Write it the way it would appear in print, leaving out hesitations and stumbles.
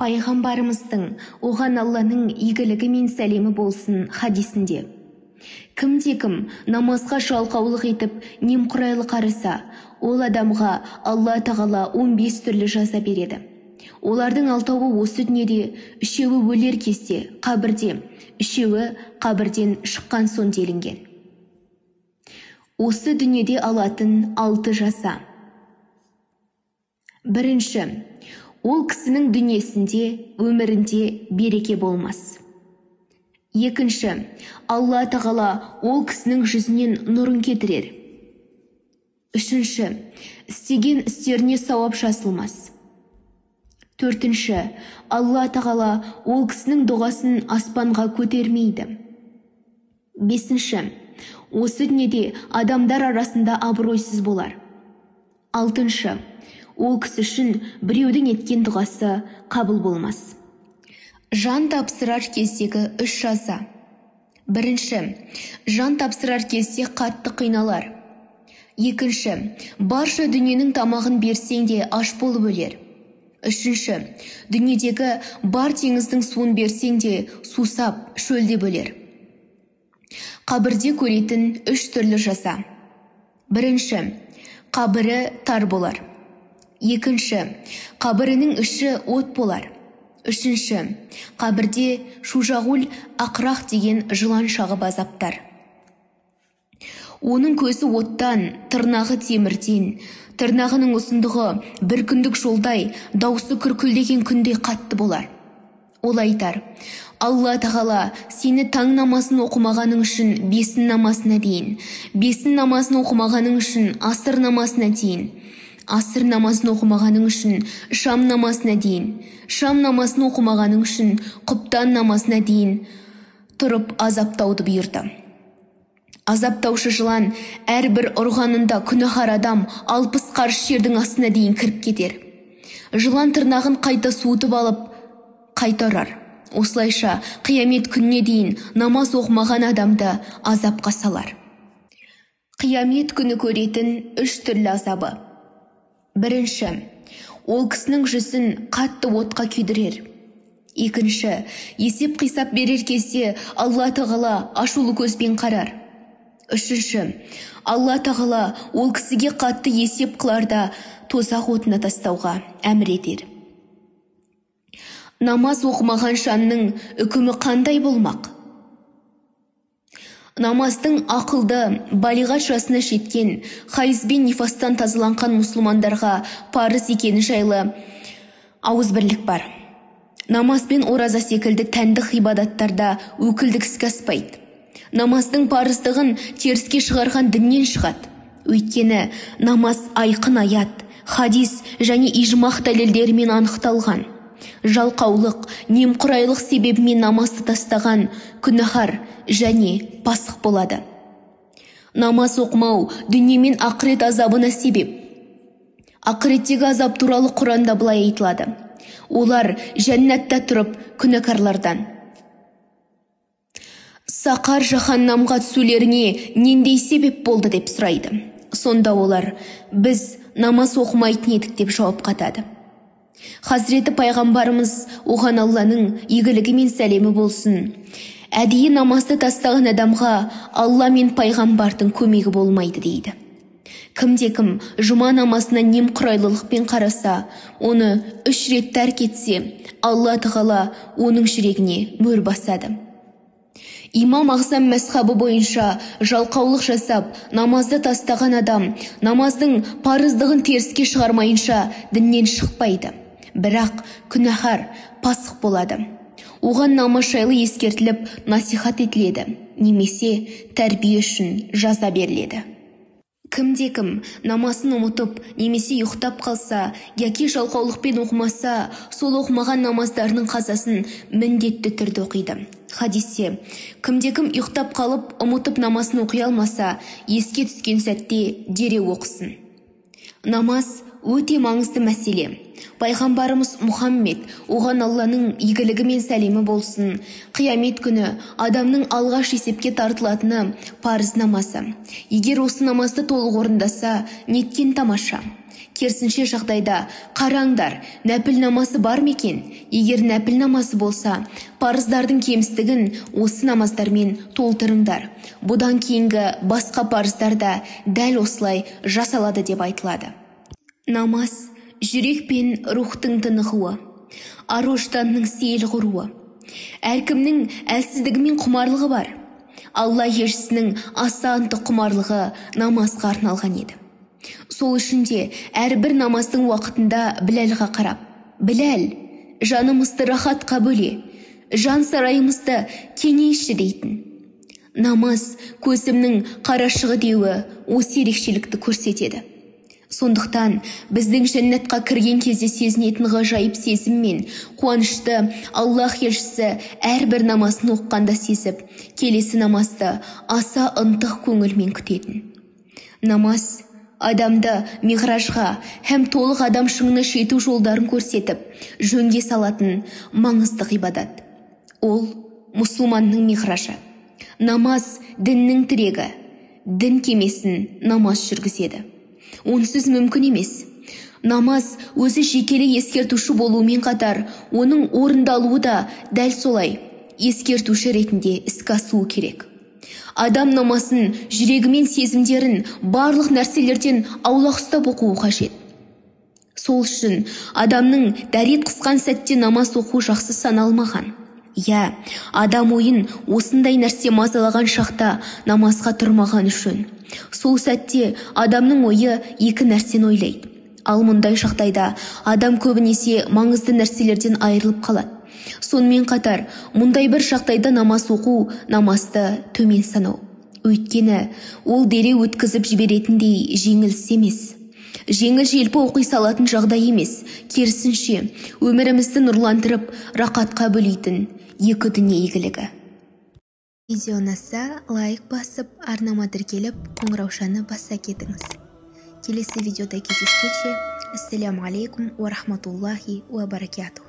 Пайғамбарымыздың оған Алланың игілігі мен сәлемі болсын хадисінде: кімде-кім намазға жалқаулық етіп немқұрайлы қараса, ол адамға Алла тағала 15 түрлі жаза береді. Олардың 6-ы осы дүниеде, 3-еуі өлер кезде қабірде, 3-еуі қабірден шыққан соң делінген. Осы дүниеде алатын 6 жаза. Бірінші, ол кісінің дүниесінде, өмірінде береке болмас. Екінші, Алла тағала ол кісінің жүзінен нұрын кетірер. Үшінші, істеген істеріне сауап жазылмас. Төртінші, Алла тағала ол кісінің дұғасын аспанға көтермейді. Бесінші, осы дүниеде адамдар арасында абыройсыз болар. Алтыншы, ол кісі үшін біреудің еткен дұғасы қабыл болмас. Жан тапсырар кездегі 3 жаза. Бірінші, жан тапсырар кезде қатты қиналар. Екінші, барша дүниенің тамағын берсең де аш болып өлер. Үшінші, дүниедегі бар теңіздің суын берсең де сусап, шөлдеп өлер. Қабірде көретін 3 түрлі жаза. Бірінші, қабірі тар болар. Екінші, қабірінің іші от болар. Үшінші, қабірде шужағул ақрақ деген жылан шағып азаптар. Оның көзі оттан, тырнағы темірден, тырнағының ұзындығы бір күндік жолдай, даусы күркілдеген күнде қатты болар. Ол айтар: Алла тағала сені таң намасын оқымағаның үшін бесін намасына дейін, бесін намасын оқымағаның үшін асыр намасына дейін, асыр намасын оқымағаның үшін шам намасына дейін, шам намасын оқымағаның үшін құптан намасына дейін тұрып азаптауды бұйырды. Азаптаушы жылан әрбір ұрғанында күнәһар адам 60 қарыс жердің астына дейін кіріп кетер. Жылан тырнағын қайта суытып алып, қайта ұрар. Осылайша қиямет күніне дейін намаз оқымаған адамды азапқа салар. Қиямет күні көретін 3 түрлі азабы. Бірінші, ол кісінің жүзін қатты отқа күйдірер. Екінші, есеп қисап берер кезде Алла тағала ашулы көзбен қарар. Үшінші, Алла тағала ол кісіге қатты есеп қыларда тозақ отына тастауға әмір етер. Намаз оқымаған жанның үкімі қандай болмақ? Намаздың ақылды, балиғат жасына жеткен, хайыз бен нифастан тазаланған мұсылмандарға парыз екені жайлы ауызбірлік бар. Намаз бен ораза секілді тәндік ғибадаттарда өкілдік іске аспайды. Намаздың парыздығын теріске шығарған діннен шығады. Өйткені намаз айқын аят, хадис және ижмақ дәлелдерімен анықталған. Жалқаулық, немқұрайлық себебімен намазды тастаған күнәһар және пасық болады. Намаз оқымау дүние мен ақырет азабына себеп. Ақыреттегі азап туралы Құранда былай айтылады: олар жәннатта тұрып күнәкарлардан. Сақар жаһаннамға түсулеріне нендей себеп болды деп сұрайды. Сонда олар: біз намаз оқымайтын едік деп жауап қатады. Хазіреті пайғамбарымыз оған Алланың игілігі мен сәлемі болсын: әдейі намазды тастаған адамға Алла мен пайғамбардың көмегі болмайды дейді. Кімде-кім жұма намазына немқұрайлылықпен қараса, оны 3 рет тәрк етсе, Алла тағала оның жүрегіне мөр басады. Имам Ағзам мәзһабы бойынша жалқаулық жасап, намазды тастаған адам намаздың парыздығын теріске шығармайынша діннен шықпайды. Бірақ күнәһар, пасық болады. Оған намаз жайлы ескертіліп, насихат етіледі, немесе тәрбие үшін жаза беріледі. Кімде-кім намасын ұмытып, немесе ұйықтап қалса, яки жалқаулықпен оқымаса, сол оқымаған намаздарының қазасын міндетті түрде оқиды. Хадисте: кімде-кім ұйықтап қалып, ұмытып намасын оқи алмаса, еске түскен сәтте дереу оқысын. Намаз өте маңызды мәселе. Пайғамбарымыз Мұхаммед, оған Алланың игілігі мен сәлемі болсын, қиямет күні адамның алғаш есепке тартылатыны парыз намазы. Егер осы намазды толық орындаса, неткен тамаша. Керісінше жағдайда қараңдар, нәпіл намазы бар ма екен? Егер нәпіл намазы болса, парыздардың кемістігін осы намаздармен толтырыңдар. Бұдан кейінгі басқа парыздар да дәл осылай жасалады деп айтылады. Намаз жүрек пен рухтың тынығуы, ар-ожданның сейіл құруы. Әркімнің әлсіздігі мен құмарлығы бар. Алла елшісінің аса ынтық құмарлығы намазға арналған еді. Сол үшін де әрбір намаздың уақытында Біләлға қарап, «Біләл, жанымызды рахатқа бөле, жан сарайымызды кеңейші» дейтін. Намаз көзімнің қарашығы деуі осы ерекшелікті көрсетеді. Сондықтан біздің жәннатқа кірген кезде сезінетін ғажайып сезім мен қуанышты Аллах елшісі әрбір намасын оққанда сезіп, келесі намазды аса ынтық көңілмен күтетін. Намаз адамды миғражға һәм толық адам шыңына жету жолдарын көрсетіп, жөнге салатын маңызды ғибадат. Ол мұсылманның миғражы. Намаз діннің тірегі. Дін кемесін намаз жүргізеді. Онсыз мүмкін емес. Намаз өзі жекелі ескертуші болуымен қатар, оның орындалуы да дәл солай ескертуші ретінде іске асуы керек. Адам намасын, жүрегімен сезімдерін барлық нәрселерден аулақ ұстап оқуы қажет. Сол үшін адамның дәрет қысқан сәтте намаз оқу жақсы саналмаған. Адам ойын осындай нәрсе мазалаған шақта намазға тұрмаған үшін. Сол сәтте адамның ойы екі нәрсені ойлайды. Ал мұндай жағдайда адам көбінесе маңызды нәрселерден айырылып қалады. Сонымен қатар, мұндай бір жағдайда намаз оқу, намазды төмен санау. Өйткені ол дереу өткізіп жіберетіндей жеңіл іс емес. Жеңіл желпі оқи салатын жағдай емес, керісінше өмірімізді нұрландырып, рақатқа бөлейтін екі дүние игілігі. Видео ұнаса, лайк басып, арнама тіркеліп, қоңыраушаны баса кетіңіз. Келесі видеода кездескенше, ассаляму алейкум уа рахматуллахи уа баракатух.